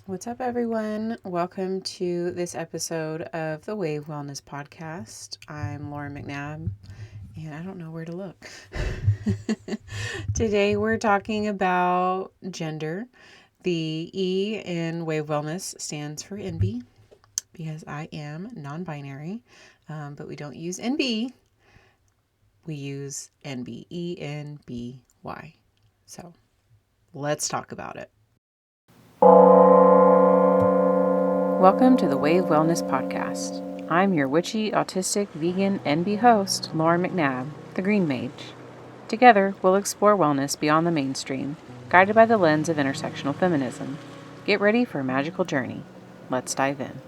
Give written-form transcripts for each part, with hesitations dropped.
What's up, everyone? Welcome to this episode of the w.a.v.e. Wellness Podcast. I'm Lauren McNabb, and I don't know where to look. Today, we're talking about gender. The E in w.a.v.e. Wellness stands for Enby because I am non-binary, but we don't use Enby. We use Enby, E-N-B-Y. So let's talk about it. Welcome to the w.a.v.e. Wellness Podcast. I'm your witchy, autistic, vegan, Enby host, Lauren McNabb, the Green Mage. Together, we'll explore wellness beyond the mainstream, guided by the lens of intersectional feminism. Get ready for a magical journey. Let's dive in.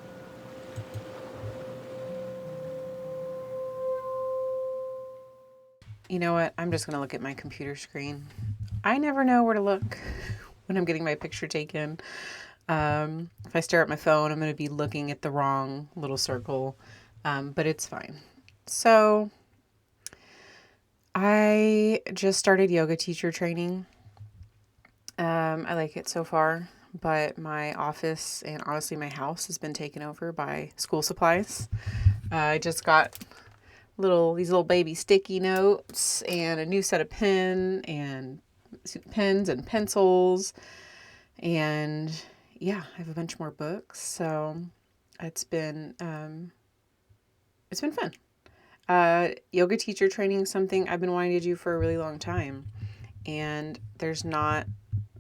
You know what? I'm just going to look at my computer screen. I never know where to look when I'm getting my picture taken. If I stare at my phone, I'm going to be looking at the wrong little circle, but it's fine. So I just started yoga teacher training. I like it so far, but my office and honestly my house has been taken over by school supplies. I just got these little baby sticky notes and a new set of pens and pencils, and yeah, I have a bunch more books. So it's been fun. Yoga teacher training is something I've been wanting to do for a really long time, and there's not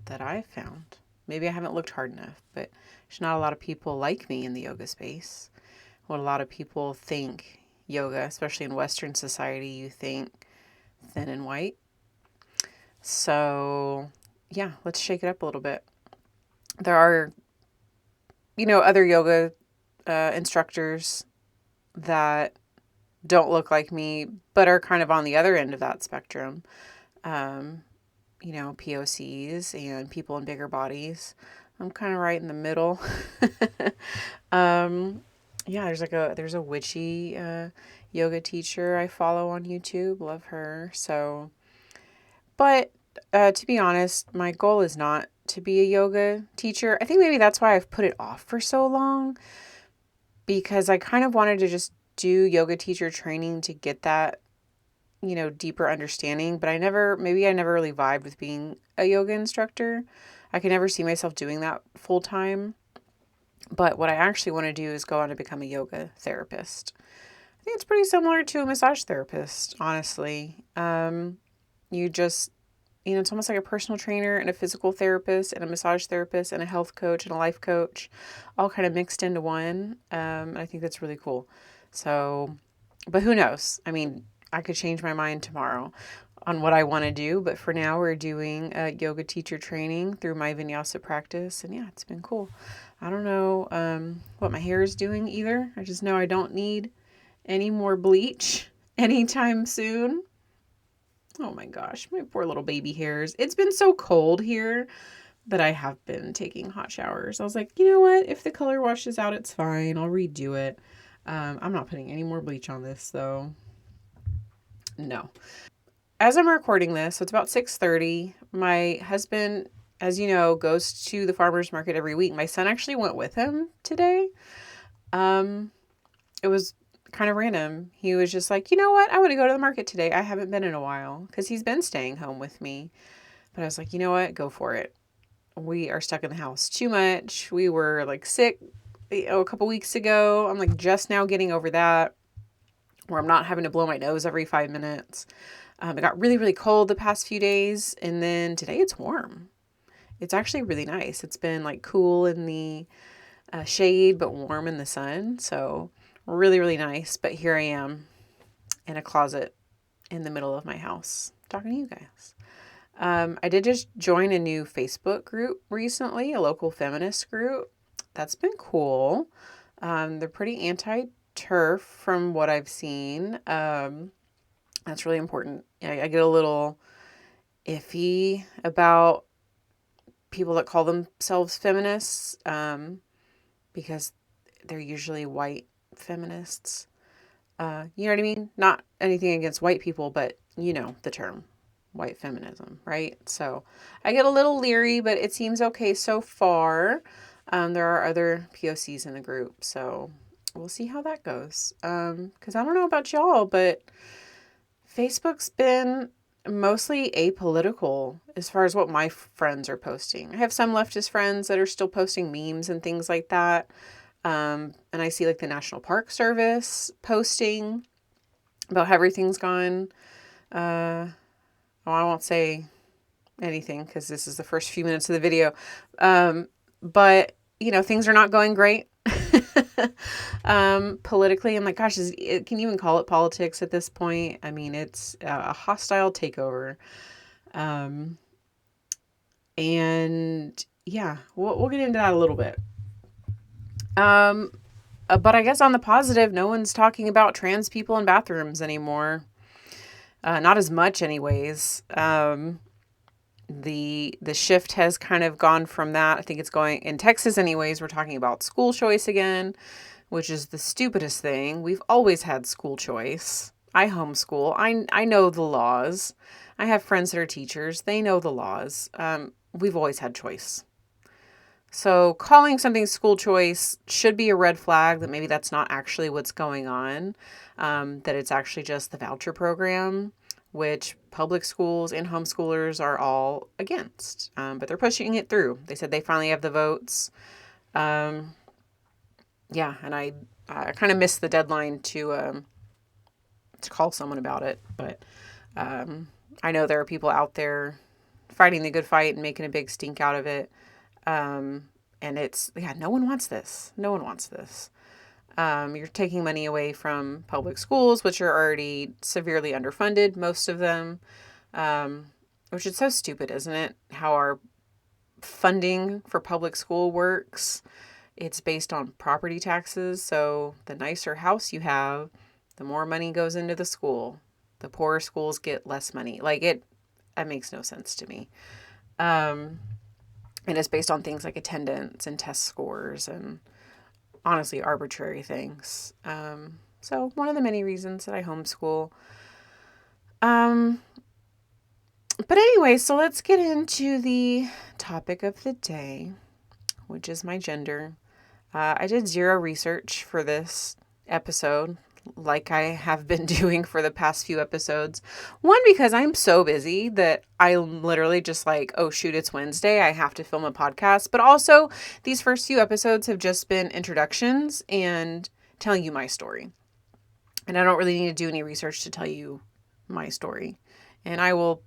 that I've found. Maybe I haven't looked hard enough, but there's not a lot of people like me in the yoga space. What a lot of people think yoga, especially in Western society, you think thin and white. So yeah, let's shake it up a little bit. There are, other yoga instructors that don't look like me, but are kind of on the other end of that spectrum. POCs and people in bigger bodies. I'm kind of right in the middle. There's a witchy yoga teacher I follow on YouTube. Love her. So, but to be honest, my goal is not to be a yoga teacher. I think maybe that's why I've put it off for so long, because I kind of wanted to just do yoga teacher training to get that, deeper understanding, but I never really vibed with being a yoga instructor. I could never see myself doing that full time. But what I actually want to do is go on to become a yoga therapist. I think it's pretty similar to a massage therapist, honestly. It's almost like a personal trainer and a physical therapist and a massage therapist and a health coach and a life coach, all kind of mixed into one. I think that's really cool. So, but who knows? I mean, I could change my mind tomorrow on what I want to do. But for now, we're doing yoga teacher training through my vinyasa practice. And yeah, it's been cool. I don't know what my hair is doing either. I just know I don't need any more bleach anytime soon. Oh my gosh, my poor little baby hairs. It's been so cold here that I have been taking hot showers. I was like, you know what? If the color washes out, it's fine. I'll redo it. I'm not putting any more bleach on this, though. No. As I'm recording this, so it's about 6:30. My husband, as you know, goes to the farmer's market every week. My son actually went with him today. It was kind of random. He was just like, you know what? I want to go to the market today. I haven't been in a while because he's been staying home with me. But I was like, you know what? Go for it. We are stuck in the house too much. We were like sick, a couple weeks ago. I'm like just now getting over that, where I'm not having to blow my nose every 5 minutes. It got really, really cold the past few days. And then today it's warm. It's actually really nice. It's been like cool in the shade, but warm in the sun. So really, really nice. But here I am in a closet in the middle of my house talking to you guys. I did just join a new Facebook group recently, a local feminist group. That's been cool. They're pretty anti-TERF from what I've seen. That's really important. I get a little iffy about people that call themselves feminists because they're usually white feminists. You know what I mean? Not anything against white people, but you know the term white feminism, right? So I get a little leery, but it seems okay so far. There are other POCs in the group, so we'll see how that goes. Because I don't know about y'all, but Facebook's been mostly apolitical as far as what my friends are posting. I have some leftist friends that are still posting memes and things like that. And I see like the National Park Service posting about how everything's gone. Well, I won't say anything because this is the first few minutes of the video. But, things are not going great. Politically, I'm like, gosh, can you even call it politics at this point? I mean, it's a hostile takeover. And yeah, we'll get into that a little bit. But I guess on the positive, no one's talking about trans people in bathrooms anymore. Not as much anyways. The shift has kind of gone from that. I think it's going in Texas anyways. We're talking about school choice again, which is the stupidest thing. We've always had school choice. I homeschool. I know the laws. I have friends that are teachers. They know the laws. We've always had choice. So calling something school choice should be a red flag that maybe that's not actually what's going on, that it's actually just the voucher program, which public schools and homeschoolers are all against, but they're pushing it through. They said they finally have the votes. Yeah, and I kind of missed the deadline to call someone about it, but I know there are people out there fighting the good fight and making a big stink out of it. And no one wants this. No one wants this. You're taking money away from public schools, which are already severely underfunded, most of them, which is so stupid, isn't it? How our funding for public school works. It's based on property taxes. So the nicer house you have, the more money goes into the school. The poorer schools get less money. That makes no sense to me. And it's based on things like attendance and test scores and honestly arbitrary things. So one of the many reasons that I homeschool. But anyway, so let's get into the topic of the day, which is my gender. I did zero research for this episode, like I have been doing for the past few episodes. One, because I'm so busy that I'm literally just like, oh shoot, it's Wednesday, I have to film a podcast. But also, these first few episodes have just been introductions and telling you my story. And I don't really need to do any research to tell you my story. And I will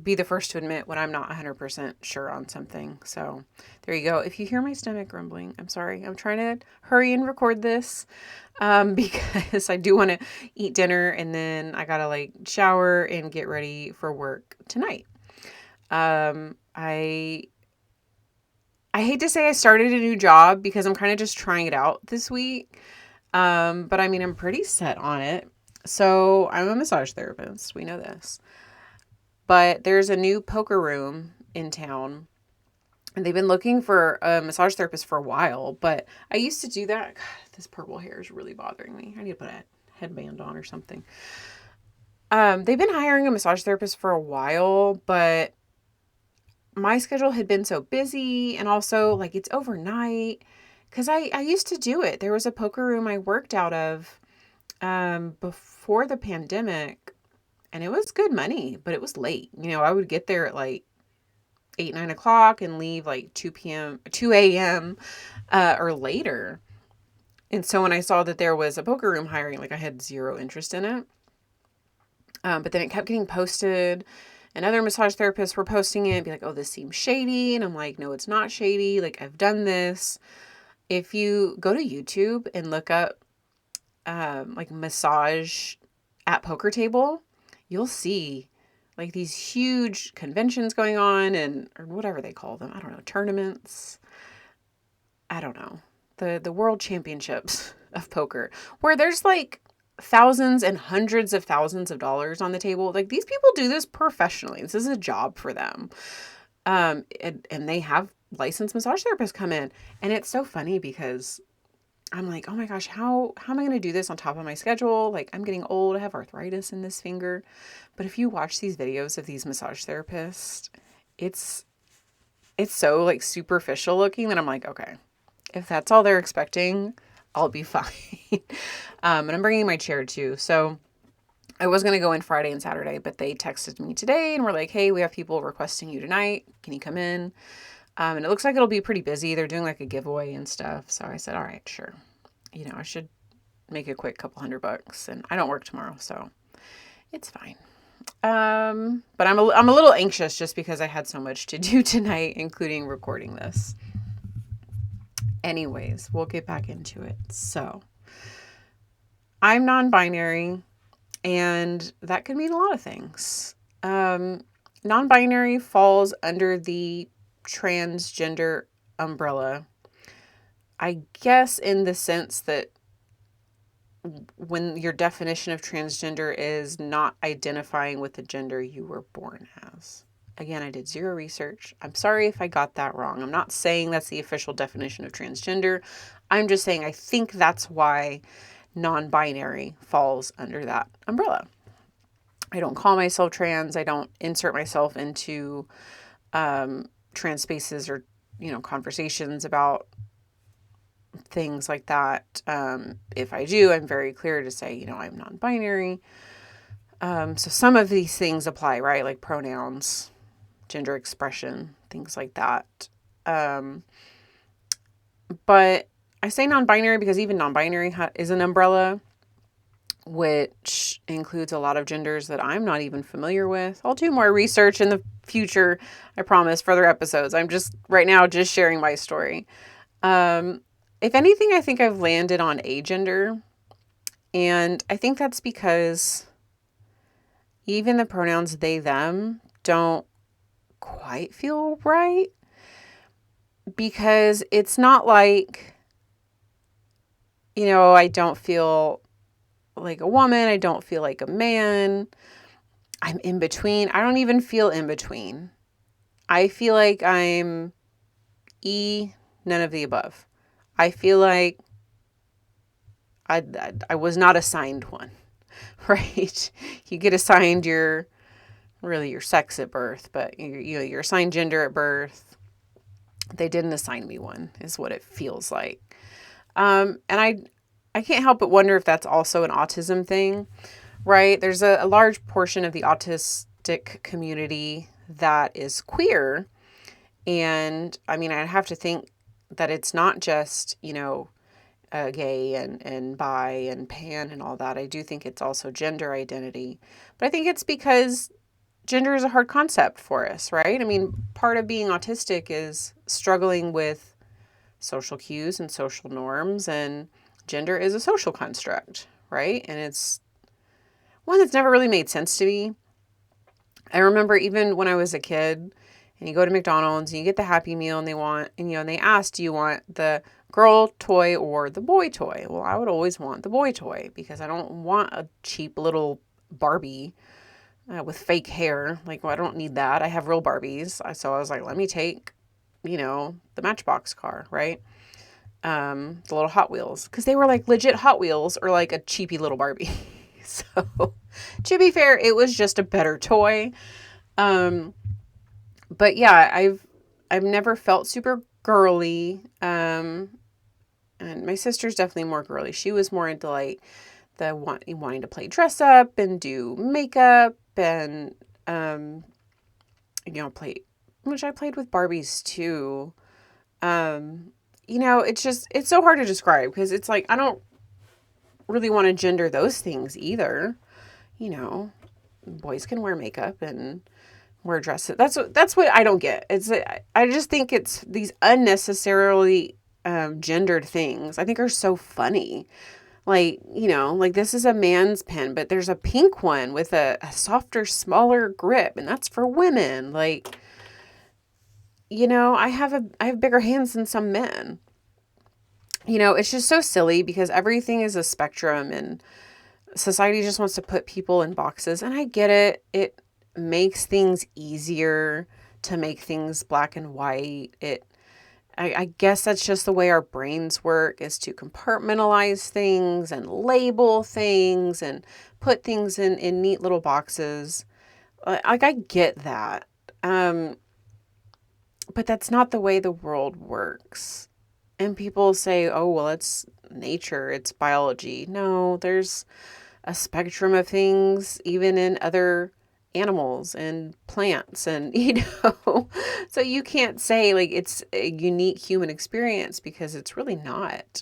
be the first to admit when I'm not 100% sure on something. So there you go. If you hear my stomach grumbling, I'm sorry. I'm trying to hurry and record this because I do want to eat dinner and then I got to shower and get ready for work tonight. I hate to say I started a new job because I'm kind of just trying it out this week. But I mean, I'm pretty set on it. So I'm a massage therapist. We know this. But there's a new poker room in town. And they've been looking for a massage therapist for a while. But I used to do that. God, this purple hair is really bothering me. I need to put a headband on or something. They've been hiring a massage therapist for a while. But my schedule had been so busy. And also, it's overnight. Because I used to do it. There was a poker room I worked out of before the pandemic. And it was good money, but it was late. I would get there at 8, 9 o'clock and leave 2 a.m. Or later. And so when I saw that there was a poker room hiring, I had zero interest in it. But then it kept getting posted and other massage therapists were posting it and be like, oh, this seems shady. And I'm like, no, it's not shady. I've done this. If you go to YouTube and look up massage at poker table, you'll see these huge conventions going on or whatever they call them. I don't know, tournaments. I don't know. The world championships of poker where there's thousands and hundreds of thousands of dollars on the table. These people do this professionally. This is a job for them. And they have licensed massage therapists come in. And it's so funny because I'm like, oh my gosh, how am I going to do this on top of my schedule? I'm getting old. I have arthritis in this finger. But if you watch these videos of these massage therapists, it's so superficial looking that I'm like, okay, If that's all they're expecting, I'll be fine. And I'm bringing my chair too. So I was going to go in Friday and Saturday, but they texted me today and were like, hey, we have people requesting you tonight. Can you come in? And it looks like it'll be pretty busy. They're doing like a giveaway and stuff. So I said, all right, sure. I should make a quick couple $100, and I don't work tomorrow, so it's fine. But I'm a little anxious just because I had so much to do tonight, including recording this. Anyways, we'll get back into it. So I'm non-binary, and that could mean a lot of things. Non-binary falls under the transgender umbrella, I guess, in the sense that when your definition of transgender is not identifying with the gender you were born as. Again, I did zero research. I'm sorry if I got that wrong. I'm not saying that's the official definition of transgender. I'm just saying I think that's why non-binary falls under that umbrella. I don't call myself trans. I don't insert myself into trans spaces or, conversations about things like that. If I do, I'm very clear to say, I'm non-binary. So some of these things apply, right? Like pronouns, gender expression, things like that. But I say non-binary because even non-binary is an umbrella, which includes a lot of genders that I'm not even familiar with. I'll do more research in the future. I promise, further episodes. I'm just right now just sharing my story. If anything, I think I've landed on agender, and I think that's because even the pronouns they, them don't quite feel right, because it's not like, I don't feel like a woman. I don't feel like a man. I'm in between. I don't even feel in between. I feel like I'm none of the above. I feel like I was not assigned one, right? You get assigned your sex at birth, but you're assigned gender at birth. They didn't assign me one, is what it feels like. And I can't help but wonder if that's also an autism thing, right? There's a large portion of the autistic community that is queer. And I mean, I'd have to think that it's not just, gay and bi and pan and all that. I do think it's also gender identity. But I think it's because gender is a hard concept for us, right? I mean, part of being autistic is struggling with social cues and social norms, and gender is a social construct, right? And it's one that's never really made sense to me. I remember even when I was a kid, and you go to McDonald's and you get the Happy Meal, and they ask, do you want the girl toy or the boy toy? Well, I would always want the boy toy because I don't want a cheap little Barbie with fake hair. Like, well, I don't need that. I have real Barbies. So I was like, let me take, the Matchbox car, right? The little Hot Wheels, because they were like legit Hot Wheels or like a cheapy little Barbie. So to be fair, it was just a better toy. But yeah, I've never felt super girly. And my sister's definitely more girly. She was more into like wanting to play dress up and do makeup and play, which I played with Barbies too. It's so hard to describe because it's like I don't really want to gender those things either. Boys can wear makeup and wear dresses. That's what I don't get. I just think it's these unnecessarily gendered things I think are so funny. Like, like this is a man's pen, but there's a pink one with a softer, smaller grip, and that's for women. Like, I have bigger hands than some men. It's just so silly because everything is a spectrum and society just wants to put people in boxes. And I get it. It makes things easier to make things black and white. I guess that's just the way our brains work, is to compartmentalize things and label things and put things in neat little boxes. Like, I get that. But that's not the way the world works. And people say, oh, well, it's nature, it's biology. No, there's a spectrum of things, even in other animals and plants and, so you can't say like it's a unique human experience because it's really not.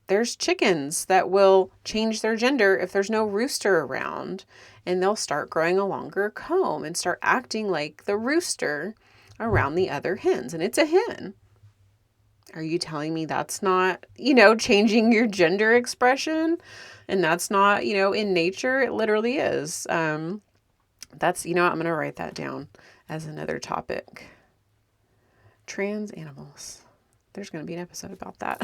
There's chickens that will change their gender if there's no rooster around, and they'll start growing a longer comb and start acting like the rooster around the other hens, and it's a hen. Are you telling me that's not, changing your gender expression? And that's not, in nature? It literally is. That's, I'm going to write that down as another topic. Trans animals. There's going to be an episode about that.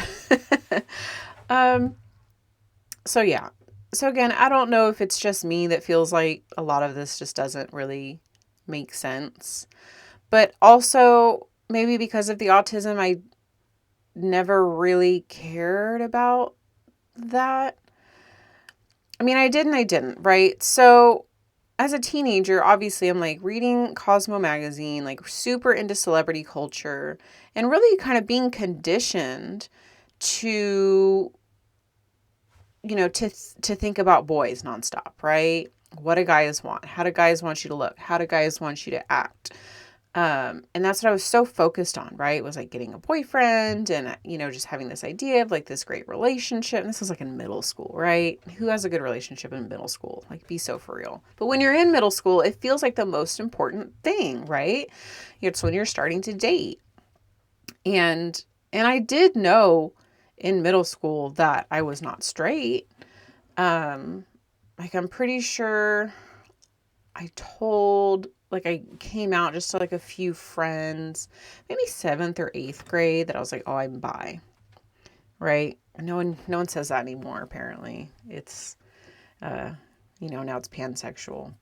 So yeah. So again, I don't know if it's just me that feels like a lot of this just doesn't really make sense. But also maybe because of the autism, I never really cared about that. I mean, I did and I didn't, right? So as a teenager, obviously I'm like reading Cosmo magazine, like super into celebrity culture, and really kind of being conditioned to, to think about boys nonstop, right? What do guys want? How do guys want you to look? How do guys want you to act? And that's what I was so focused on, right? It was like getting a boyfriend and, just having this idea of like this great relationship. And this was like in middle school, right? Who has a good relationship in middle school? Like, be so for real. But when you're in middle school, it feels like the most important thing, right? It's when you're starting to date. And I did know in middle school that I was not straight. Like I'm pretty sure I came out just to like a few friends, maybe 7th or 8th grade, that I was like, oh, I'm bi, right? No one says that anymore. Apparently it's, now it's pansexual,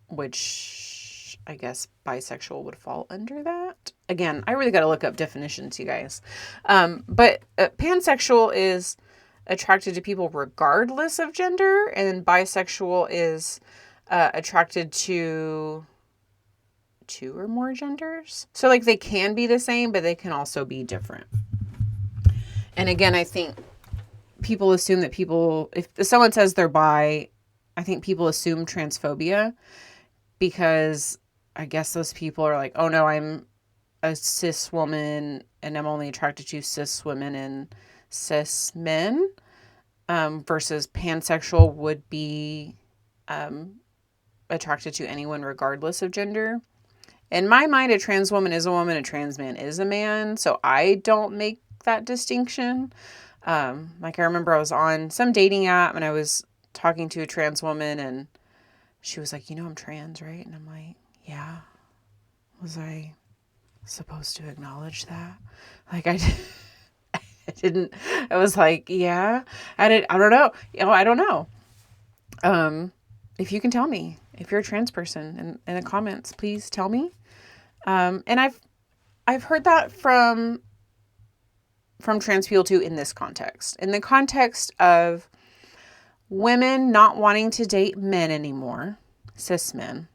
which I guess bisexual would fall under that. Again, I really got to look up definitions, you guys. But pansexual is attracted to people regardless of gender, and bisexual is attracted to 2 or more genders. So like they can be the same, but they can also be different. And again, I think people assume that if someone says they're bi, I think people assume transphobia, because I guess those people are like, oh no, I'm a cis woman and I'm only attracted to cis women and cis men, versus pansexual would be attracted to anyone regardless of gender. In my mind, a trans woman is a woman, a trans man is a man. So I don't make that distinction. Like I remember I was on some dating app and I was talking to a trans woman and she was like, I'm trans, right? And I'm like, yeah. Was I supposed to acknowledge that? Like I didn't, I was like, yeah, I don't know. I don't know. If you can tell me, if you're a trans person in the comments, please tell me. And I've heard that from trans people too, in this context, in the context of women not wanting to date men anymore, cis men,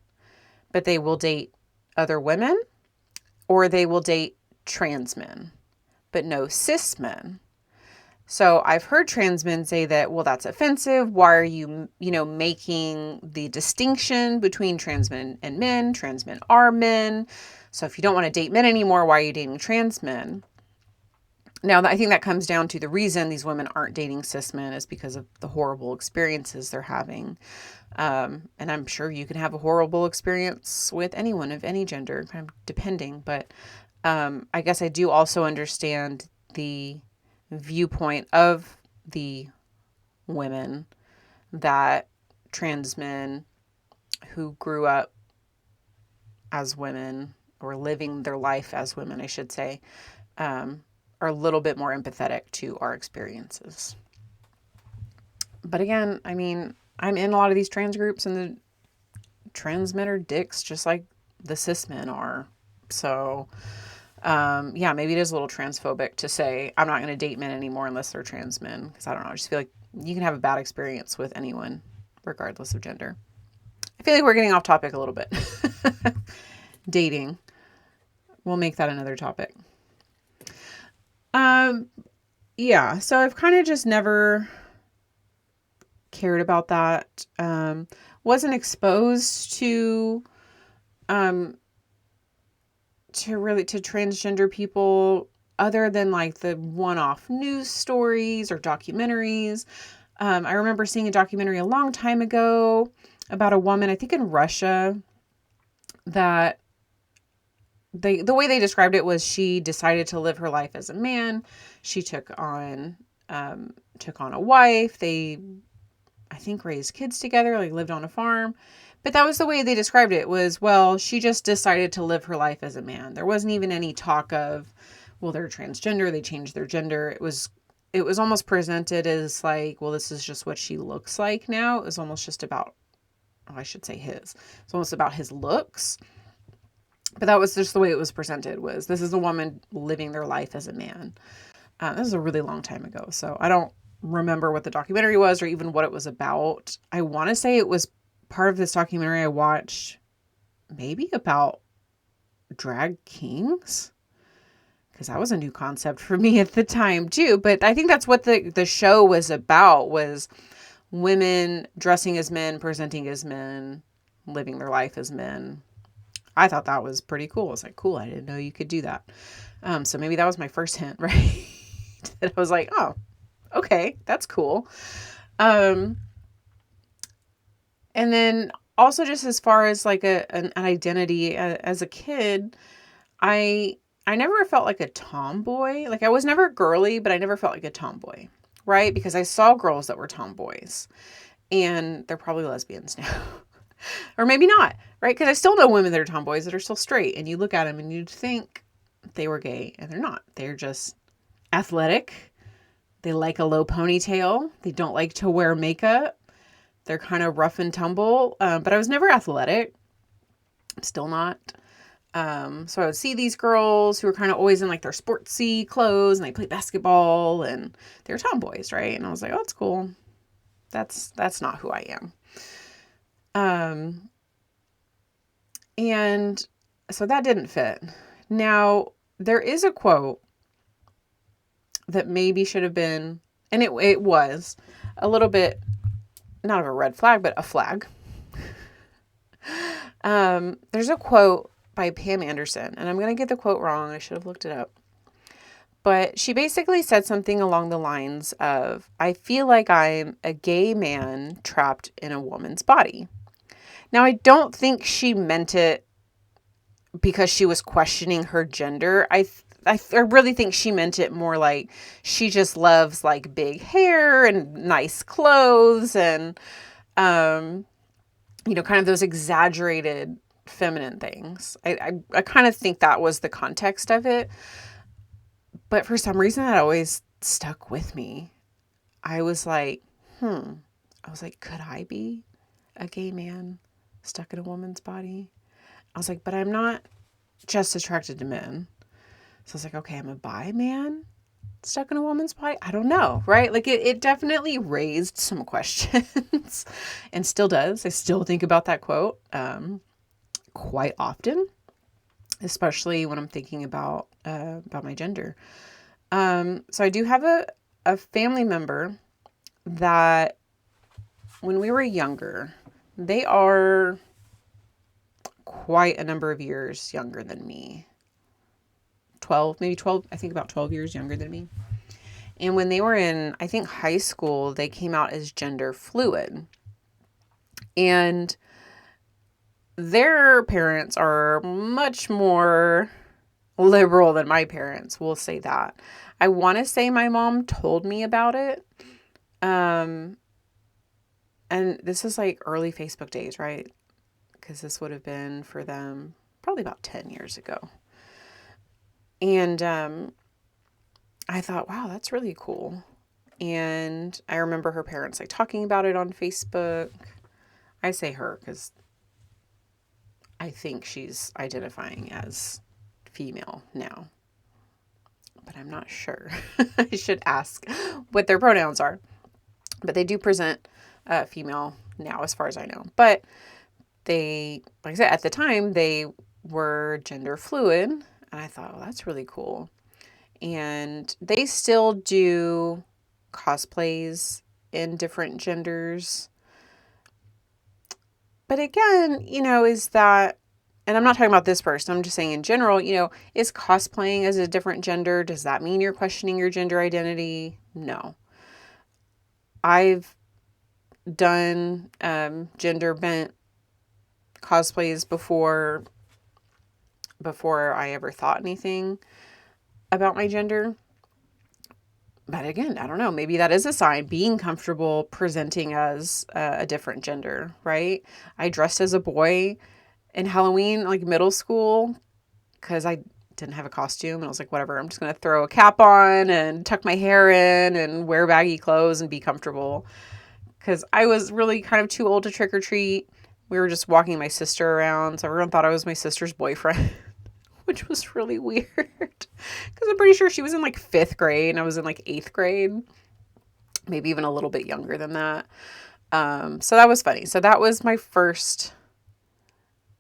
but they will date other women, or they will date trans men, but no cis men. So I've heard trans men say that, well, that's offensive. Why are you, making the distinction between trans men and men? Trans men are men. So if you don't want to date men anymore, why are you dating trans men? Now, I think that comes down to the reason these women aren't dating cis men is because of the horrible experiences they're having. And I'm sure you can have a horrible experience with anyone of any gender, kind of depending. But I guess I do also understand the viewpoint of the women that trans men who grew up as women, or living their life as women, I should say, are a little bit more empathetic to our experiences. But again, I mean, I'm in a lot of these trans groups and the trans men are dicks just like the cis men are. So yeah, maybe it is a little transphobic to say I'm not going to date men anymore unless they're trans men. Because I don't know, I just feel like you can have a bad experience with anyone regardless of gender. I feel like we're getting off topic a little bit. Dating. We'll make that another topic. Yeah, so I've kind of just never cared about that. Wasn't exposed um, to transgender people other than like the one-off news stories or documentaries. I remember seeing a documentary a long time ago about a woman, I think in Russia, that the way they described it was she decided to live her life as a man. She took on a wife. They, I think, raised kids together, like lived on a farm. But that was the way they described it, was, well, she just decided to live her life as a man. There wasn't even any talk of, well, they're transgender, they changed their gender. It was almost presented as like, well, this is just what she looks like now. It was almost just about, I should say his. It's almost about his looks. But that was just the way it was presented, was this is a woman living their life as a man. This is a really long time ago, so I don't remember what the documentary was or even what it was about. I want to say it was part of this documentary I watched maybe about drag kings, because that was a new concept for me at the time too. But I think that's what the show was about, was women dressing as men, presenting as men, living their life as men. I thought that was pretty cool. It's like, cool, I didn't know you could do that. So maybe that was my first hint, right? That I was like, oh, okay, that's cool. And then also just as far as like an identity as a kid, I never felt like a tomboy. Like I was never girly, but I never felt like a tomboy, right? Because I saw girls that were tomboys, and they're probably lesbians now. Or maybe not, right? Because I still know women that are tomboys that are still straight, and you look at them and you'd think they were gay, and they're not. They're just athletic. They like a low ponytail. They don't like to wear makeup. They're kind of rough and tumble. But I was never athletic. I'm still not. So I would see these girls who were kind of always in like their sportsy clothes, and they play basketball, and they're tomboys, right? And I was like, oh, that's cool. That's not who I am. And so that didn't fit. Now, there is a quote that maybe should have been, and it was a little bit, not of a red flag, but a flag. There's a quote by Pam Anderson, and I'm going to get the quote wrong. I should have looked it up. But she basically said something along the lines of, I feel like I'm a gay man trapped in a woman's body. Now, I don't think she meant it because she was questioning her gender. I really think she meant it more like she just loves like big hair and nice clothes and, kind of those exaggerated feminine things. I kind of think that was the context of it. But for some reason, that always stuck with me. I was like, could I be a gay man stuck in a woman's body? I was like, but I'm not just attracted to men. So I was like, okay, I'm a bi man stuck in a woman's body. I don't know, right? Like it definitely raised some questions and still does. I still think about that quote quite often, especially when I'm thinking about my gender. So I do have a family member that when we were younger, they are quite a number of years younger than me. 12, maybe 12, I think about 12 years younger than me. And when they were in, I think, high school, they came out as gender fluid. And their parents are much more liberal than my parents, we'll say that. I want to say my mom told me about it. And this is like early Facebook days, right? Because this would have been for them probably about 10 years ago. And I thought, wow, that's really cool. And I remember her parents like talking about it on Facebook. I say her because I think she's identifying as female now, but I'm not sure. I should ask what their pronouns are. But they do present female now, as far as I know. But they, like I said, at the time, they were gender fluid. And I thought, well, that's really cool. and they still do cosplays in different genders. But again, is that, and I'm not talking about this person, I'm just saying in general, is cosplaying as a different gender, does that mean you're questioning your gender identity? No. I've done gender bent cosplays before I ever thought anything about my gender. But again, I don't know, maybe that is a sign, being comfortable presenting as a different gender, right? I dressed as a boy in Halloween, like middle school, because I didn't have a costume, and I was like, whatever, I'm just going to throw a cap on and tuck my hair in and wear baggy clothes and be comfortable. Because I was really kind of too old to trick or treat. We were just walking my sister around, so everyone thought I was my sister's boyfriend, which was really weird. Because I'm pretty sure she was in like 5th grade and I was in like 8th grade, maybe even a little bit younger than that. So that was funny. So that was my first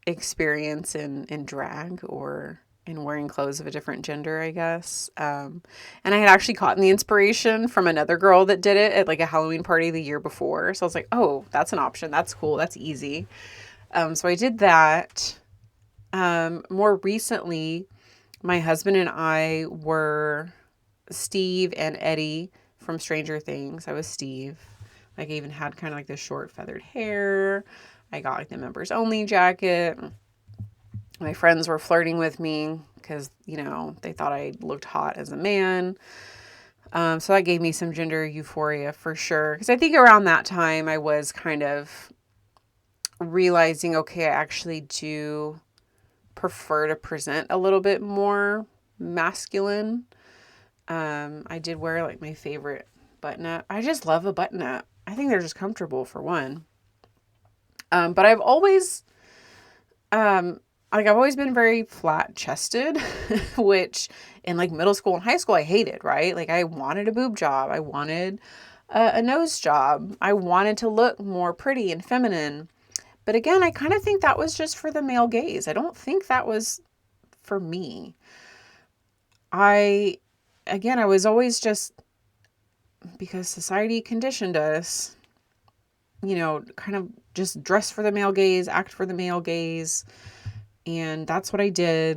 experience in drag, or in wearing clothes of a different gender, I guess. And I had actually gotten the inspiration from another girl that did it at like a Halloween party the year before. So I was like, oh, that's an option. That's cool. That's easy. So I did that. More recently, my husband and I were Steve and Eddie from Stranger Things. I was Steve. Like, I even had kind of like this short feathered hair. I got like the members only jacket. My friends were flirting with me because, they thought I looked hot as a man. So that gave me some gender euphoria for sure. Because I think around that time I was kind of realizing, okay, I actually do prefer to present a little bit more masculine. I did wear like my favorite button up. I just love a button up. I think they're just comfortable for one. But I've always, I've always been very flat chested, which in like middle school and high school, I hated, right? Like, I wanted a boob job. I wanted a nose job. I wanted to look more pretty and feminine. But again, I kind of think that was just for the male gaze. I don't think that was for me. I was always just, because society conditioned us, kind of just dress for the male gaze, act for the male gaze. And that's what I did.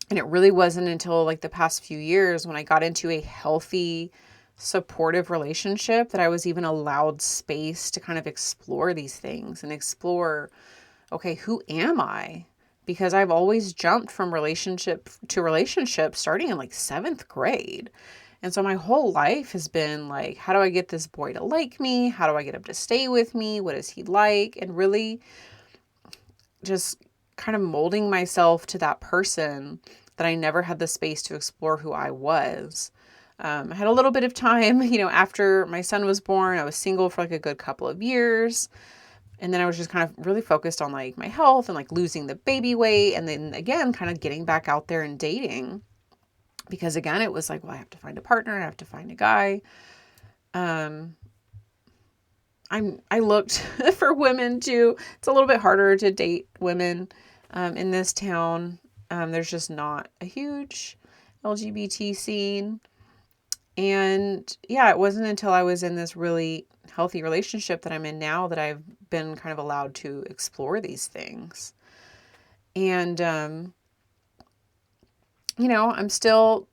And it really wasn't until like the past few years when I got into a healthy, supportive relationship that I was even allowed space to kind of explore these things and explore, okay, who am I? Because I've always jumped from relationship to relationship starting in like 7th grade. And so my whole life has been like, how do I get this boy to like me? How do I get him to stay with me? What is he like? And really just kind of molding myself to that person that I never had the space to explore who I was. I had a little bit of time, after my son was born. I was single for like a good couple of years. And then I was just kind of really focused on like my health and like losing the baby weight. And then again, kind of getting back out there and dating. Because again, it was like, well, I have to find a partner. I have to find a guy. I looked for women too. It's a little bit harder to date women in this town. There's just not a huge LGBT scene. And yeah, it wasn't until I was in this really healthy relationship that I'm in now that I've been kind of allowed to explore these things. And, I'm still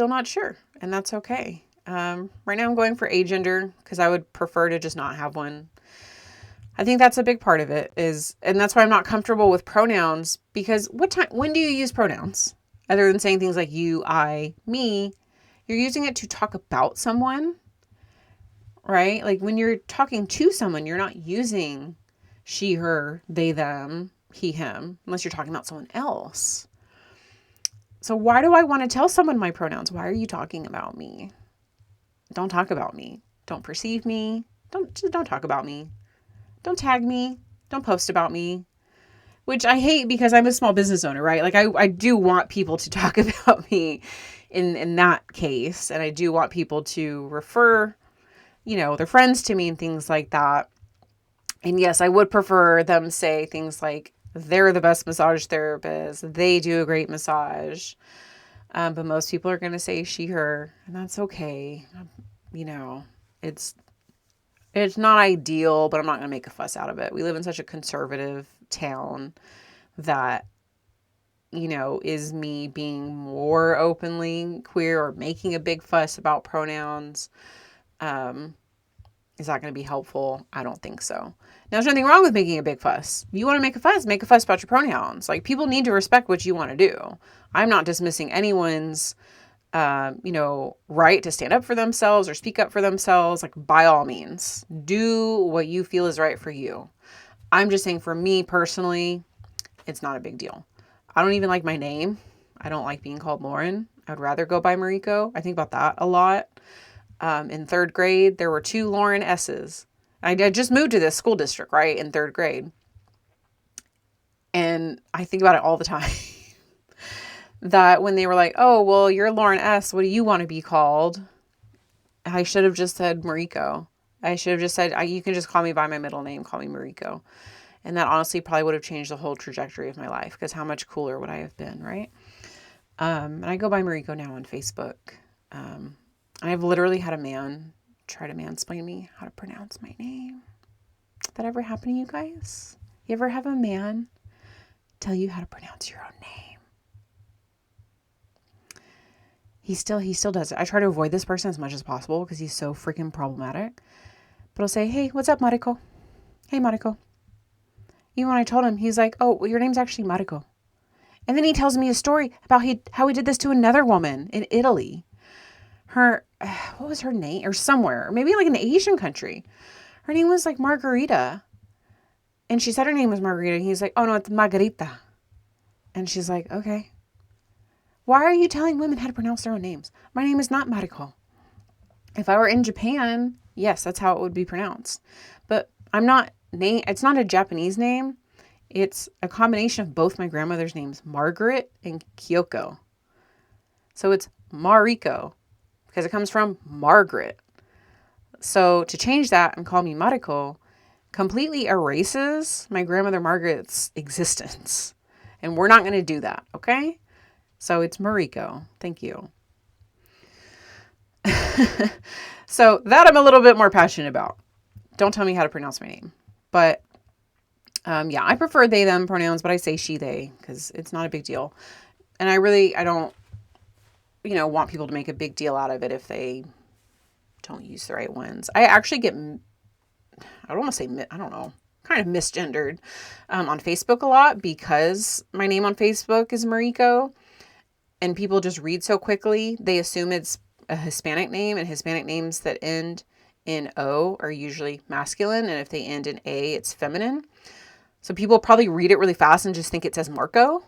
not sure, and that's okay. Right now I'm going for agender because I would prefer to just not have one. I think that's a big part of it and that's why I'm not comfortable with pronouns, because when do you use pronouns? Other than saying things like you, I, me, you're using it to talk about someone, right? Like when you're talking to someone, you're not using she, her, they, them, he, him, unless you're talking about someone else. So why do I want to tell someone my pronouns? Why are you talking about me? Don't talk about me. Don't perceive me. Don't talk about me. Don't tag me. Don't post about me. Which I hate because I'm a small business owner, right? Like I do want people to talk about me in that case. And I do want people to refer, their friends to me and things like that. And yes, I would prefer them say things like, they're the best massage therapist. They do a great massage. But most people are going to say she, her, and that's okay. You know, it's not ideal, but I'm not going to make a fuss out of it. We live in such a conservative town that, you know, is me being more openly queer or making a big fuss about pronouns, is that going to be helpful? I don't think so. Now, there's nothing wrong with making a big fuss. You want to make a fuss about your pronouns. Like, people need to respect what you want to do. I'm not dismissing anyone's, you know, right to stand up for themselves or speak up for themselves. Like, by all means, do what you feel is right for you. I'm just saying, for me personally, it's not a big deal. I don't even like my name. I don't like being called Lauren. I would rather go by Mariko. I think about that a lot. In third grade, there were 2 Lauren S's. I just moved to this school district, right, in third grade. And I think about it all the time. That when they were like, oh, well, you're Lauren S., what do you want to be called? I should have just said Mariko. I should have just said, you can just call me by my middle name, call me Mariko. And that honestly probably would have changed the whole trajectory of my life, because how much cooler would I have been, right? And I go by Mariko now on Facebook. I've literally had a man try to mansplain me how to pronounce my name. Did that ever happen to you guys? You ever have a man tell you how to pronounce your own name? He still does it. I try to avoid this person as much as possible because he's so freaking problematic. But I'll say, hey, what's up, Mariko? Hey, Mariko. Even when I told him, he's like, oh, well, your name's actually Mariko. And then he tells me a story about how he did this to another woman in Italy. What was her name? Or somewhere, or maybe like an Asian country. Her name was like Margarita. And she said her name was Margarita. And he's like, oh no, it's Margarita. And she's like, okay. Why are you telling women how to pronounce their own names? My name is not Mariko. If I were in Japan, yes, that's how it would be pronounced. But it's not a Japanese name. It's a combination of both my grandmother's names, Margaret and Kyoko. So it's Mariko, because it comes from Margaret. So to change that and call me Mariko completely erases my grandmother Margaret's existence. And we're not going to do that, okay? So it's Mariko. Thank you. So that I'm a little bit more passionate about. Don't tell me how to pronounce my name. But yeah, I prefer they, them pronouns, but I say she, they, because it's not a big deal. And I don't, you know, want people to make a big deal out of it if they don't use the right ones. I actually get, I don't want to say, I don't know, kind of misgendered on Facebook a lot because my name on Facebook is Mariko. And people just read so quickly, they assume it's a Hispanic name, and Hispanic names that end in O are usually masculine, and if they end in A, it's feminine. So people probably read it really fast and just think it says Marco,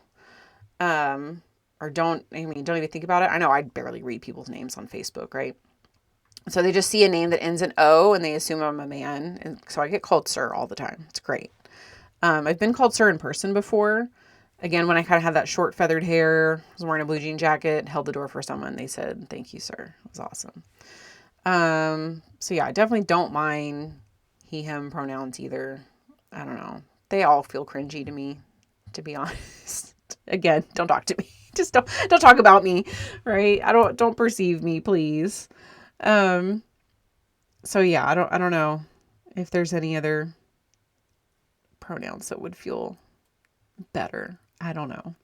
or don't even think about it. I know I barely read people's names on Facebook, right? So they just see a name that ends in O, and they assume I'm a man, and so I get called sir all the time. It's great. I've been called sir in person before. Again, when I kind of had that short feathered hair, was wearing a blue jean jacket, held the door for someone, they said, thank you, sir. It was awesome. So yeah, I definitely don't mind he, him pronouns either. I don't know. They all feel cringy to me, to be honest. Again, don't talk to me. Just don't talk about me, right? Don't perceive me, please. So yeah, I don't know if there's any other pronouns that would feel better. I don't know.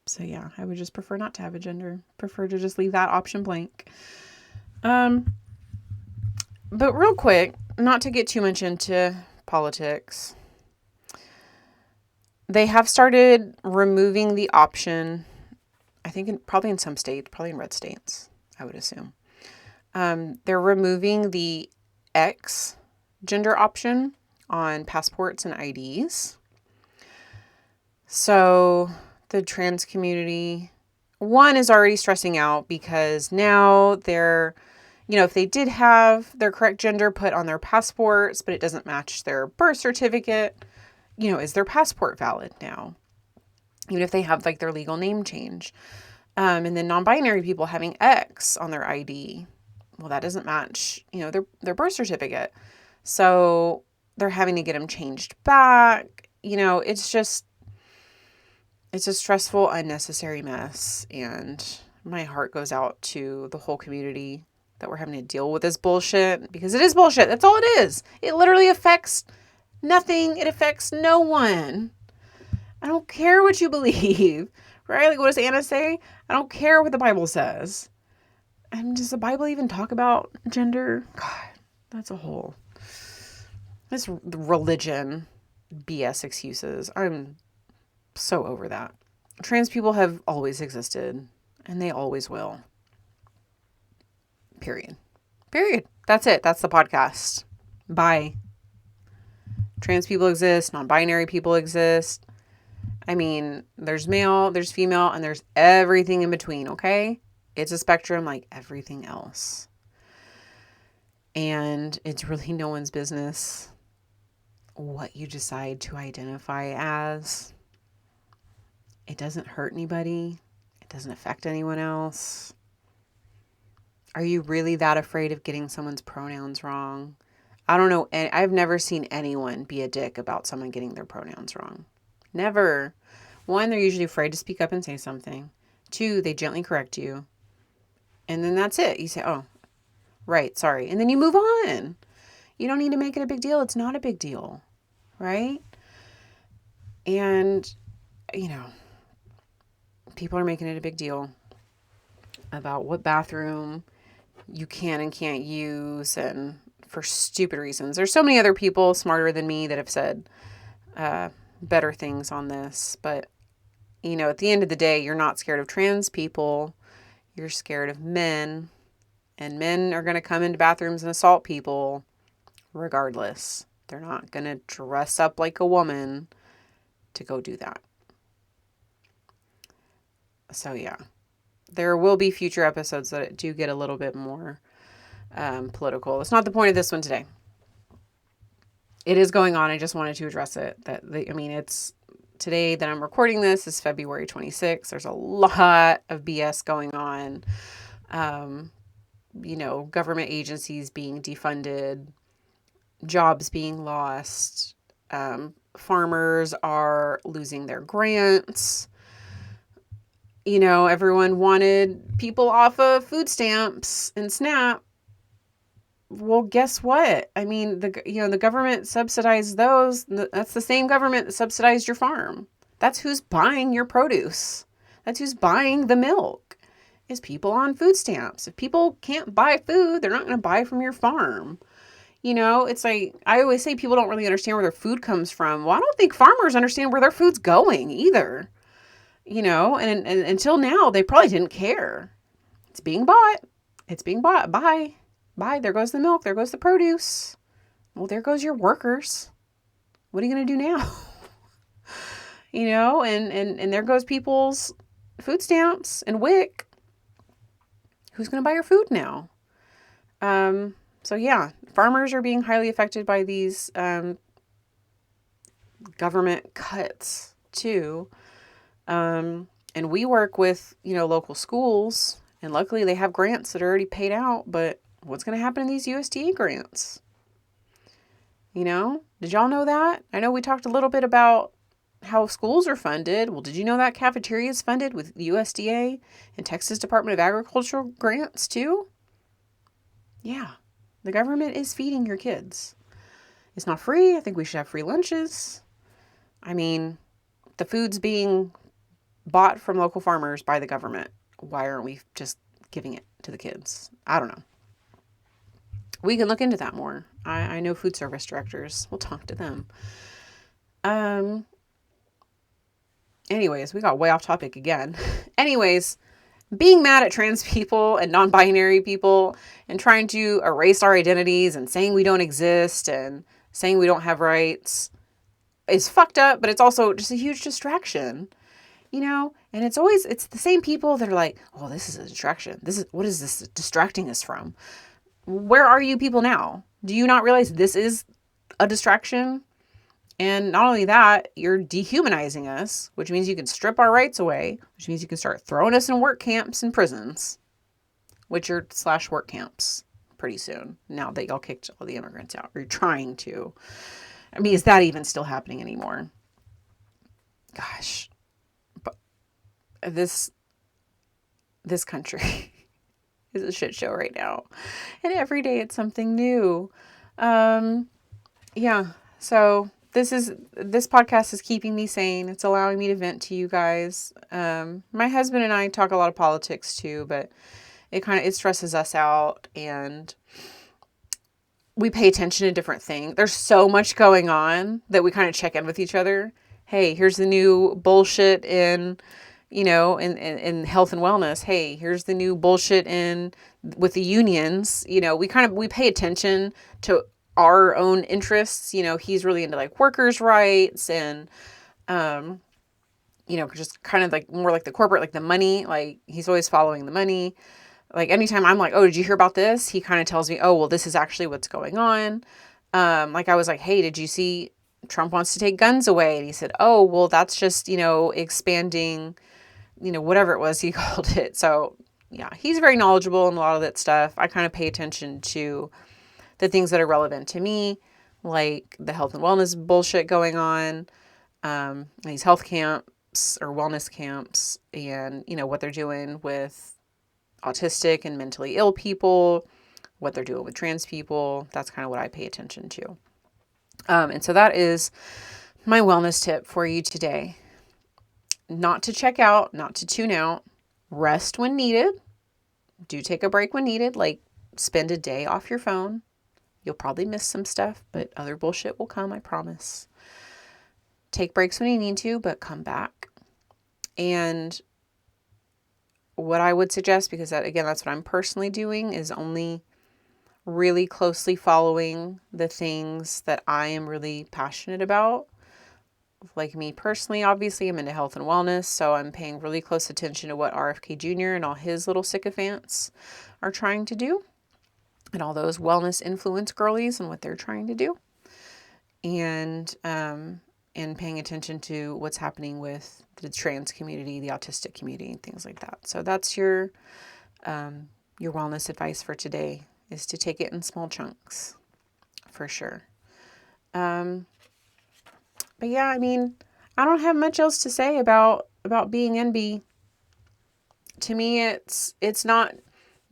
So yeah, I would just prefer not to have a gender. Prefer to just leave that option blank. But real quick, not to get too much into politics, they have started removing the option, I think probably in some states, probably in red states, I would assume. They're removing the X gender option on passports and IDs. So the trans community, one, is already stressing out because now they're, if they did have their correct gender put on their passports, but it doesn't match their birth certificate, is their passport valid now? Even if they have like their legal name change. And then non-binary people having X on their ID. Well, that doesn't match, their birth certificate. So they're having to get them changed back. It's just, It's a stressful, unnecessary mess. And my heart goes out to the whole community that we're having to deal with this bullshit, because it is bullshit. That's all it is. It literally affects nothing. It affects no one. I don't care what you believe, right? Like, what does Anna say? I don't care what the Bible says. And does the Bible even talk about gender? God, that's a whole... This religion BS excuses. I'm so over that. Trans people have always existed, and they always will. Period. That's it. That's the podcast. Bye. Trans people exist. Non-binary people exist. I mean, there's male, there's female, and there's everything in between, okay? It's a spectrum like everything else. And it's really no one's business what you decide to identify as. It doesn't hurt anybody. It doesn't affect anyone else. Are you really that afraid of getting someone's pronouns wrong? I don't know. I've never seen anyone be a dick about someone getting their pronouns wrong. Never. One, they're usually afraid to speak up and say something. Two, they gently correct you. And then that's it. You say, oh, right, sorry. And then you move on. You don't need to make it a big deal. It's not a big deal. Right? And, people are making it a big deal about what bathroom you can and can't use, and for stupid reasons. There's so many other people smarter than me that have said better things on this. But, at the end of the day, you're not scared of trans people. You're scared of men. And men are going to come into bathrooms and assault people regardless. They're not going to dress up like a woman to go do that. So, yeah. There will be future episodes that do get a little bit more political. It's not the point of this one today. It is going on. I just wanted to address it. It's today that I'm recording this is February 26th. There's a lot of BS going on. Government agencies being defunded, jobs being lost, farmers are losing their grants. Everyone wanted people off of food stamps and SNAP. Well, guess what? I mean, the government subsidized those. That's the same government that subsidized your farm. That's who's buying your produce. That's who's buying the milk, is people on food stamps. If people can't buy food, they're not going to buy from your farm. It's like, I always say people don't really understand where their food comes from. Well, I don't think farmers understand where their food's going either. And until now, they probably didn't care. It's being bought. Bye. There goes the milk. There goes the produce. Well, there goes your workers. What are you going to do now? And there goes people's food stamps and WIC. Who's going to buy your food now? So yeah, farmers are being highly affected by these government cuts too. And we work with, local schools, and luckily they have grants that are already paid out, but what's going to happen in these USDA grants? Did y'all know that? I know we talked a little bit about how schools are funded. Well, did you know that cafeteria is funded with USDA and Texas Department of Agriculture grants too? Yeah. The government is feeding your kids. It's not free. I think we should have free lunches. I mean, the food's being bought from local farmers by the government. Why aren't we just giving it to the kids? I don't know. We can look into that more. I know food service directors. We'll talk to them. Anyways, we got way off topic again. Anyways, being mad at trans people and non-binary people and trying to erase our identities and saying we don't exist and saying we don't have rights is fucked up, but it's also just a huge distraction, and it's the same people that are like, oh, this is a distraction. What is this distracting us from? Where are you people now? Do you not realize this is a distraction? And not only that, you're dehumanizing us, which means you can strip our rights away, which means you can start throwing us in work camps and prisons, which are / work camps pretty soon, now that y'all kicked all the immigrants out, or you're trying to. I mean, is that even still happening anymore? Gosh. this country is a shit show right now. And every day it's something new. Yeah. So this podcast is keeping me sane. It's allowing me to vent to you guys. My husband and I talk a lot of politics too, but it stresses us out, and we pay attention to different things. There's so much going on that we kind of check in with each other. Hey, here's the new bullshit in health and wellness. Hey, here's the new bullshit with the unions. We pay attention to our own interests. He's really into like workers' rights and, just kind of like more like the corporate, like the money, like he's always following the money. Like anytime I'm like, oh, did you hear about this? He kind of tells me, oh, well, this is actually what's going on. Like I was like, hey, did you see Trump wants to take guns away? And he said, oh, well, that's just, expanding, whatever it was he called it. So yeah, he's very knowledgeable in a lot of that stuff. I kind of pay attention to the things that are relevant to me, like the health and wellness bullshit going on, these health camps or wellness camps, and, what they're doing with autistic and mentally ill people, what they're doing with trans people. That's kind of what I pay attention to. And so that is my wellness tip for you today. Not to check out, not to tune out, rest when needed. Do take a break when needed, like spend a day off your phone. You'll probably miss some stuff, but other bullshit will come, I promise. Take breaks when you need to, but come back. And what I would suggest, because that's what I'm personally doing, is only really closely following the things that I am really passionate about. Like me personally, obviously, I'm into health and wellness, so I'm paying really close attention to what RFK Jr. and all his little sycophants are trying to do, and all those wellness influence girlies and what they're trying to do, and paying attention to what's happening with the trans community, the autistic community, and things like that. So that's your wellness advice for today, is to take it in small chunks, for sure. But yeah, I mean, I don't have much else to say about being Enby. To me, it's not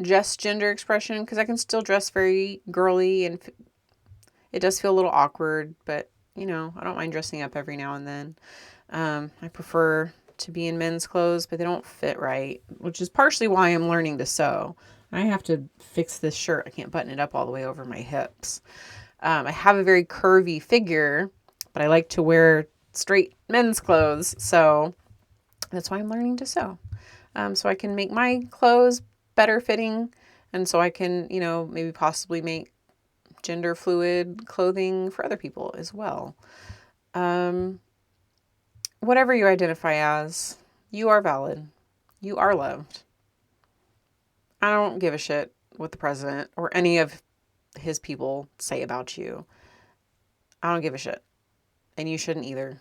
just gender expression, because I can still dress very girly, and it does feel a little awkward, but I don't mind dressing up every now and then. I prefer to be in men's clothes, but they don't fit right, which is partially why I'm learning to sew. I have to fix this shirt. I can't button it up all the way over my hips. I have a very curvy figure, but I like to wear straight men's clothes. So that's why I'm learning to sew. So I can make my clothes better fitting. And so I can, maybe possibly make gender fluid clothing for other people as well. Whatever you identify as, you are valid. You are loved. I don't give a shit what the president or any of his people say about you. I don't give a shit. And you shouldn't either.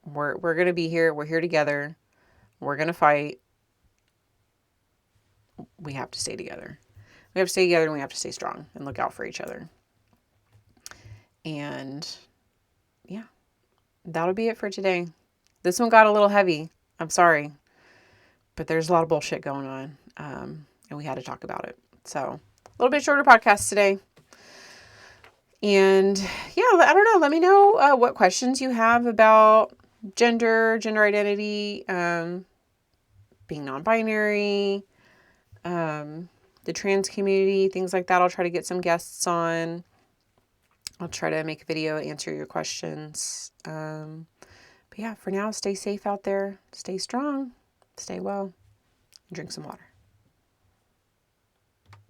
We're going to be here. We're here together. We're going to fight. We have to stay together. We have to stay together, and we have to stay strong and look out for each other. And yeah, that'll be it for today. This one got a little heavy. I'm sorry. But there's a lot of bullshit going on. And we had to talk about it. So a little bit shorter podcast today. And yeah, I don't know. Let me know what questions you have about gender identity, being non-binary, the trans community, things like that. I'll try to get some guests on. I'll try to make a video, answer your questions. But yeah, for now, stay safe out there. Stay strong. Stay well. And drink some water.